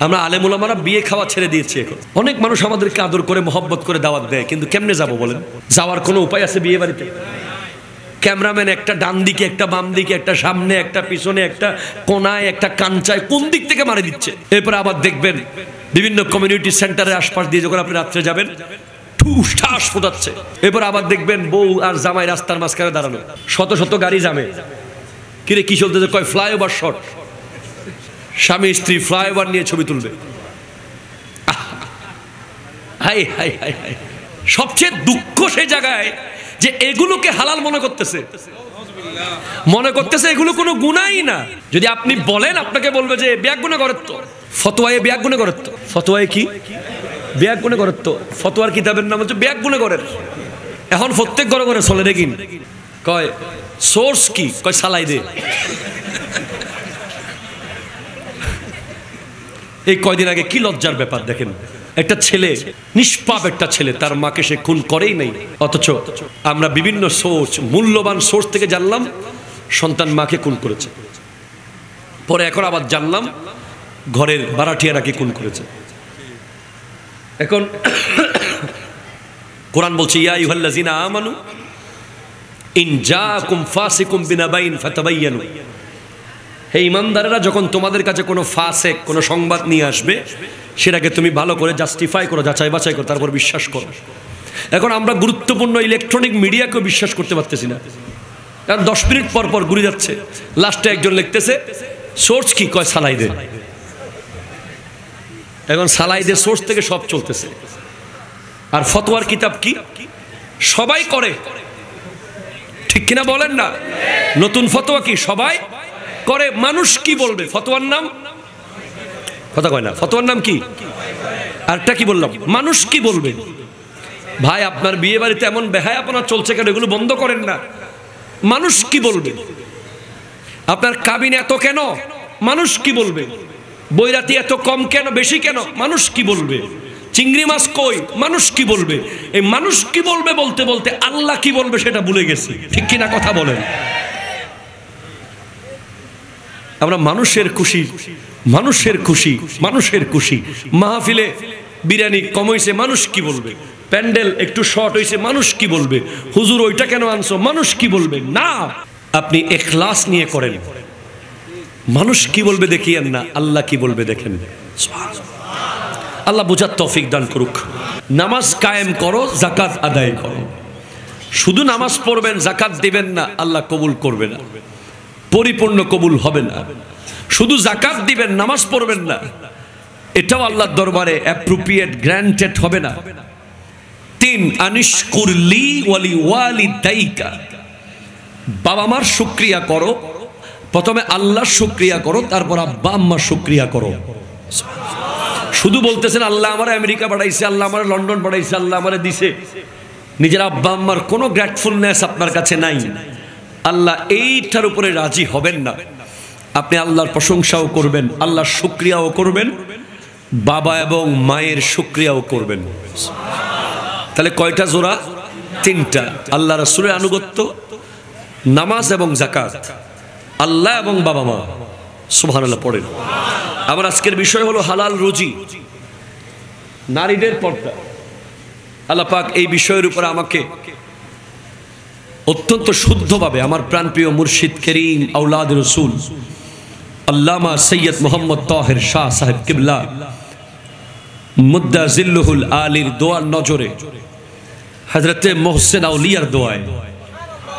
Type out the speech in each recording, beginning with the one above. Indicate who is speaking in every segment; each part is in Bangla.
Speaker 1: আমরা আলেম ওলামারা বিয়ে খাওয়া ছেড়ে দিয়েছি। এখন অনেক মানুষ আমাদেরকে আদর করে মহব্বত করে দাওয়াত দেয়, কিন্তু কেমনে যাব বলেন? যাওয়ার কোনো উপায় আছে বিয়ে বাড়িতে? ক্যামেরাম্যান একটা ডান দিকে, একটা বাম দিকে, একটা সামনে, একটা পিছনে, একটা কোনায়, একটা কাঞ্চায়, কোন দিক থেকে মারে দিচ্ছে। এরপরে আবার দেখবেন বিভিন্ন কমিউনিটি সেন্টারের আশপাশ দিয়ে যখন আপনি রাত্রে যাবেন ঠুস ঠাস ফোটাচ্ছে। এরপর আবার দেখবেন বউ আর জামাই রাস্তার মাঝখানে দাঁড়ানো, শত শত গাড়ি জামে। কিরে কি চলতেছে? কয় ফ্লাইওভার শট। স্বামী স্ত্রী ফ্লাইওভার নিয়ে ছবি তুলবে। High high high high. সবচেয়ে দুঃখ সেই জায়গায় যে এগুলোকে হালাল মনে করতেছে, এগুলো কোনো গুনাহই না। যদি আপনি বলেন, আপনাকে বলবে যে বিয়াক গুনাহ করেন তো, ফতোয়ায়ে বিয়াক গুনাহ করেন তো। ফতোয়ায়ে কি? বিয়াক গুনাহ করেন তো। ফতোয়ার কিতাবের নাম হচ্ছে বিয়াক গুনাহ করেন। এখন প্রত্যেক ঘরে ঘরে চলে দেখি। কয় সোর্স কি? কয় সালাই দে। এই কয়দিন আগে কি লজ্জার ব্যাপার দেখেন, একটা ছেলে, নিষ্পাপ একটা ছেলে, তার মাকে সে খুন করেই নাই, অথচ আমরা বিভিন্ন সোর্স, মূল্যবান সোর্স থেকে জানলাম সন্তান মাকে খুন করেছে। পরে এখন আবার জানলাম ঘরের ভাড়াটিয়া নাকি খুন করেছে। এখন কোরআন বলছে ইয়া আইয়ুহাল্লাযিনা আমানু ইন জাআকুম ফাসিকুম বিনাবাইন ফাতাবায়ানু। হে ঈমানদারেরা, যখন তোমাদের কাছে কোনো ফাসেক, কোনো সংবাদ নিয়ে আসবে, সেটাকে তুমি ভালো করে জাস্টিফাই করো, যাচাই বাছাই করো, তারপর বিশ্বাস করো। এখন আমরা গুরুত্বপূর্ণ ইলেকট্রনিক মিডিয়াকেও বিশ্বাস করতে পারতেছি না, কারণ 10 মিনিট পর পর ঘুরে যাচ্ছে। লাস্টে একজন লিখতেছে সোর্স কি? কয় সালাই দে। এখন সালাই দে সোর্স থেকে সব চলতেছে। আর ফতোয়ার কিতাব কি? সবাই করে, ঠিক কিনা বলেন না? নতুন ফতোয়া কি? সবাই করে। মানুষ কি বলবে? ফতোয়ার নাম কথা কয় না। ফতোয়ার নাম কি? আরটা কি বললাম? মানুষ কি বলবে? ভাই, আপনার বিয়ে বাড়িতে এমন বেহায়াপনা চলছে কেন? এগুলো বন্ধ করেন না। মানুষ কি বলবে? আপনার কাবিন এত কেন? মানুষ কি বলবে? বৈরাতি এত কম কেন, বেশি কেন? মানুষ কি বলবে? চিংড়ি মাছ কই? মানুষ কি বলবে? এই মানুষ কি বলবে বলতে বলতে আল্লাহ কি বলবে সেটা ভুলে গেছি, ঠিক কিনা কথা বলেন? আমরা মানুষের খুশি, মানুষের খুশি, মানুষের খুশি। মাহফিলে বিরিয়ানি কম হইছে, মানুষ কি বলবে? প্যান্ডেল একটু শর্ট হইছে, মানুষ কি বলবে? হুজুর ওইটা কেন আনছো, মানুষ কি বলবে? না, আপনি ইখলাস নিয়ে করেন। মানুষ কি বলবে দেখিয়েন না, আল্লাহ কি বলবে দেখেন। আল্লাহ বুঝার তৌফিক দান করুক। নামাজ কায়েম করো, যাকাত আদায় করো। শুধু নামাজ পড়বেন, যাকাত দিবেন না, আল্লাহ কবুল করবে না, পরিপূর্ণ কবুল হবে না। শুধু যাকাত দিবেন, নামাজ পড়বেন না, এটাও আল্লাহর দরবারে অ্যাপ্রোপ্রিয়েট, গ্র্যান্টেড হবে না। 3 আনিশকুরলি ওয়ালি ওয়ালিদাইকা। বাবা মার শুকরিয়া করো। প্রথমে আল্লাহর শুকরিয়া করো, তারপর আব্বা আম্মার শুকরিয়া করো। শুধু বলতেছেন আল্লাহ আমার আমেরিকা পাঠাইছে, আল্লাহ আমার লন্ডন পাঠাইছে, আল্লাহ আমার দিছে, নিজের আব্বা আম্মার কোনো গ্র্যাটফুলনেস আপনার কাছে নাই। আল্লাহ এইটার উপরে রাজি হবেন না। আপনি আল্লাহর প্রশংসাও করবেন, আল্লাহর শুকরিয়াও করবেন, বাবা এবং মায়ের শুকরিয়াও করবেন। তাহলে কয়টা জোড়া? 3টা। আল্লাহ রাসূলের আনুগত্য, নামাজ এবং যাকাত, আল্লাহ এবং বাবা মা। সুবহানাল্লাহ পড়েন। আমার আজকের বিষয় হলো হালাল রুজি, নারীদের পর্দা। আল্লাহ পাক এই বিষয়ের উপর আমাকে অত্যন্ত শুদ্ধভাবে আমার প্রাণপ্রিয় মুর্শিদ করিম আওলাদ রসুল আল্লামা সৈয়দ মোহাম্মদ তাহের শাহ সাহেব কিবলা মুদ্দা জিল্লুহুল আলীর দোয়ার নজরে, হযরতে মোহসেন আউলিয়ার দোয়ায়,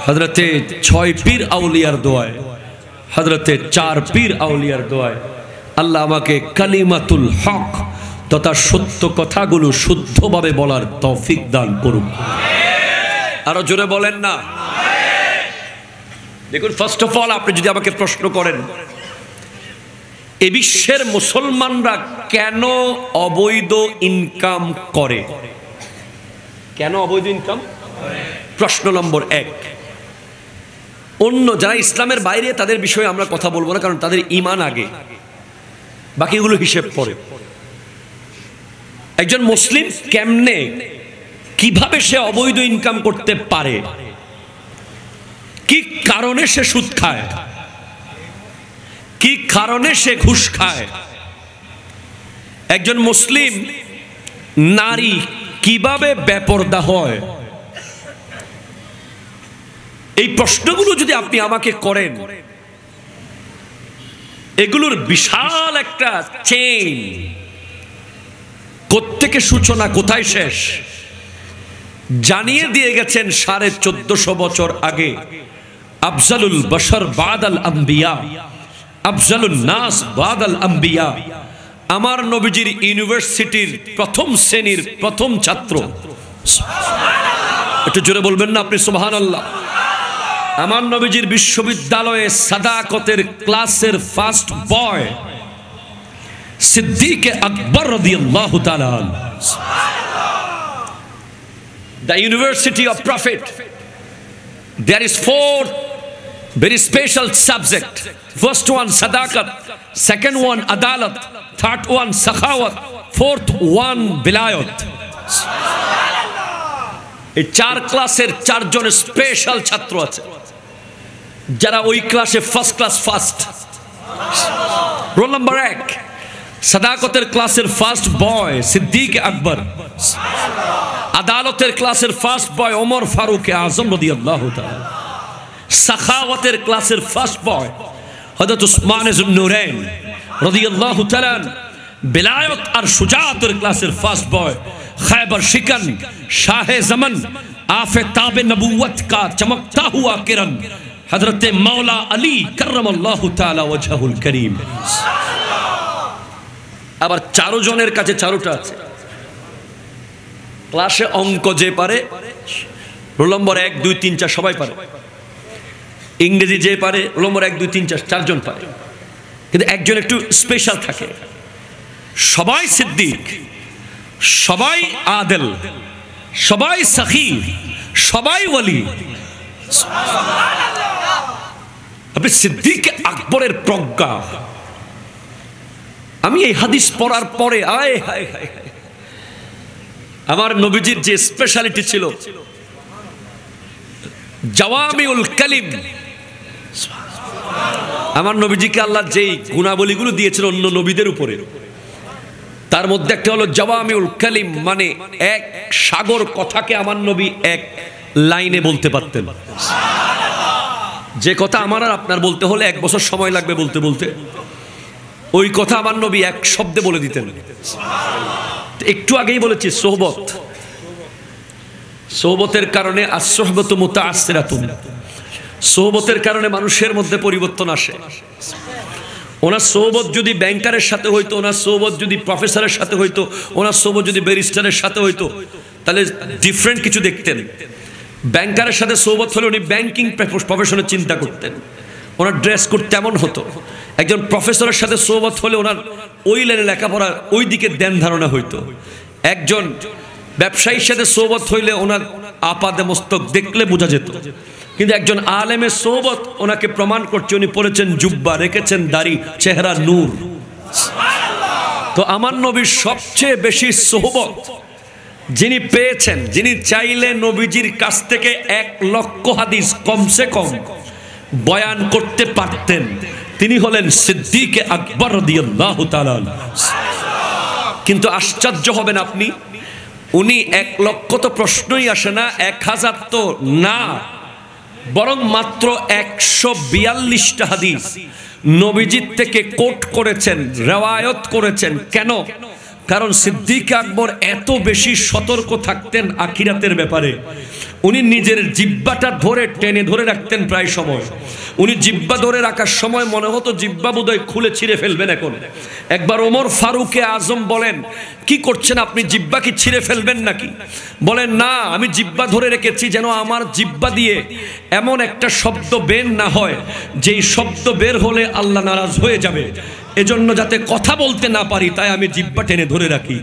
Speaker 1: হযরতে 6 পীর আউলিয়ার দোয়ায়, হযরতে 4 পীর আউলিয়ার দোয়ায় আল্লাহ আমাকে কালিমাতুল হক তথা সত্য কথাগুলো শুদ্ধভাবে বলার তৌফিক দান করুক। আরো জোরে বলেন না। দেখুন, ফার্স্ট অফ অল আপনি যদি আমাকে প্রশ্ন করেন এ বিশ্বের মুসলমানরা কেন অবৈধ ইনকাম করে, কেন অবৈধ ইনকাম? প্রশ্ন নম্বর 1। অন্য যারা ইসলামের বাইরে তাদের বিষয়ে আমরা কথা বলবো না, কারণ তাদের ঈমান আগে, বাকিগুলো হিসেব পরে। একজন মুসলিম কেমনে, কিভাবে সে অবৈধ ইনকাম করতে পারে, কি কারণে সে সুদ খায়, কি কারণে সে ঘুষ খায়, একজন মুসলিম নারী কিভাবে বেপরদা হয়, এই প্রশ্নগুলো যদি আপনি আমাকে করেন, এগুলোর বিশাল একটা চেইন, কোত্থেকে সূচনা কোথায় শেষ জানিয়ে দিয়ে গেছেন 1450 বছর আগে আফজালুল বশর বাদাল আম্বিয়া, আফজালুন নাস বাদাল আম্বিয়া, আমার নবীজির ইউনিভার্সিটির প্রথম শ্রেণীর প্রথম ছাত্র। একটু জোরে বলবেন না আপনি সুবহানাল্লাহ। আমার নবীজির বিশ্ববিদ্যালয়ে সাদাকতের ক্লাসের ফার্স্ট বয় সিদ্দিক আকবর রাদিয়াল্লাহু তাআলা। The University of Prophet, there is 4 very special subject. First one sadaqat, second one adalat, third one sakhawat, fourth one bilayat. এই 4 ক্লাসের 4 জন স্পেশাল ছাত্র আছে যারা ওই ক্লাসে first class first. Roll number 1 সাদাকতের ক্লাসের ফার্স্ট বয় সিদ্দিক আকবর, আদালতের ক্লাসের ফার্স্ট বয় ওমর ফারুক আজম রাদিয়াল্লাহু তাআলা, সাখাওয়াতের ক্লাসের ফার্স্ট বয় হযরত উসমান যুন্নুরাইন রাদিয়াল্লাহু তাআলা, বিলায়ত আর শুজাআতের ক্লাসের ফার্স্ট বয় खैबर शिकन शाह जमन आफताब नबुवत का चमकता हुआ किरण हजरत मौला अली करमल्लाहु ताला वजहुल करीम। আবার 4 জনের কাছে 4টা আছে। ক্লাসে অঙ্ক যে পারে রোল নম্বর 1 2 3 4 সবাই পারে, ইংরেজি যে পারে রোল নম্বর 1 2 3 4 4 জন পারে, কিন্তু একজন একটু স্পেশাল থাকে। সবাই সিদ্দিক, সবাই আদেল, সবাই সখী, সবাই ওলি। আপনি সিদ্দিক আকবরের প্রজ্ঞা, আমি এই হাদিস পড়ার পরে আয় হায় হায়, আমার নবীজির যে স্পেশালিটি ছিল জাওয়ামিউল কালিম। আমার নবীজিকে আল্লাহ যেই গুণাবলীগুলো দিয়েছিল অন্য নবীদের উপরে, তার মধ্যে একটা হলো জাওয়ামিউল কালিম, মানে এক সাগর কথাকে আমার নবী এক লাইনে বলতে পারতেন। যে কথা আমার আর আপনার বলতে হলে 1 বছর সময় লাগবে বলতে বলতে, ওই কথা আমার নবী এক শব্দে বলে দিতেন। একটু আগেই বলেছি সোহবত, সোহবতের কারণে আসহবতু মুতাআসসিরাতুন, সোহবতের কারণে মানুষের মধ্যে পরিবর্তন আসে। ওনার সোহবত যদি ব্যাংকারের সাথে হইতো, ওনার সোহবত যদি প্রফেসরের সাথে হইতো, ওনার সোহবত যদি ব্যারিস্টারের সাথে হইতো, তাহলে ডিফারেন্ট কিছু দেখতেন। ব্যাংকারের সাথে সোহবত হলে উনি ব্যাংকিং প্রফেশনে চিন্তা করতেন, ওনার ড্রেস কোড তেমন হতো। একজন প্রফেসরের সাথে সোহবত হলে ওনার ওই লাইনে লেখাপড়া ওই দিকে ধ্যান ধারণা হইতো। একজন ব্যবসায়ীর সাথে সোহবত হইলে ওনার আপাদে মস্তক দেখলে বোঝা যেত। কিন্তু একজন আলেমের সোহবত ওনাকে প্রমাণ করছে উনি পরেছেন জুব্বা, রেখেছেন দাড়ি, চেহারা নূর। তো আমার নবীর সবচেয়ে বেশি সোহবত যিনি পেয়েছেন, যিনি চাইলে নবীজির কাছ থেকে 1 লক্ষ হাদিস কমসে কম বয়ান করতে পারতেন, তিনি হলেন সিদ্দিক আকবর রাদিয়াল্লাহু তাআলা। কিন্তু আশ্চর্য হবেন আপনি, উনি 1 লক্ষ তো প্রশ্নই আসে না, 1000 তো না, বরং মাত্র 142টা হাদিস নবীজির থেকে কোট করেছেন, রিওয়ায়াত করেছেন। কেন? কারণ সিদ্দিক আকবর এত বেশি সতর্ক থাকতেন আখিরাতের ব্যাপারে। উনি নিজের জিহ্বাটা ধরে টেনে ধরে রাখতেন প্রায় সময়। উনি জিহ্বা ধরে রাখার সময় মনে হতো জিহ্বা বোধহয় খুলে ছিঁড়ে ফেলবেন। এখন একবার ওমর ফারুকে আজম বলেন, কি করছেন আপনি, জিহ্বা কি ছিঁড়ে ফেলবেন নাকি? বলেন না, আমি জিহ্বা ধরে রেখেছি যেন আমার জিহ্বা দিয়ে এমন একটা শব্দ বের না হয় যেই শব্দ বের হলে আল্লাহ নারাজ হয়ে যাবে, এজন্য যাতে কথা বলতে না পারি তাই আমি জিহ্বা টেনে ধরে রাখি।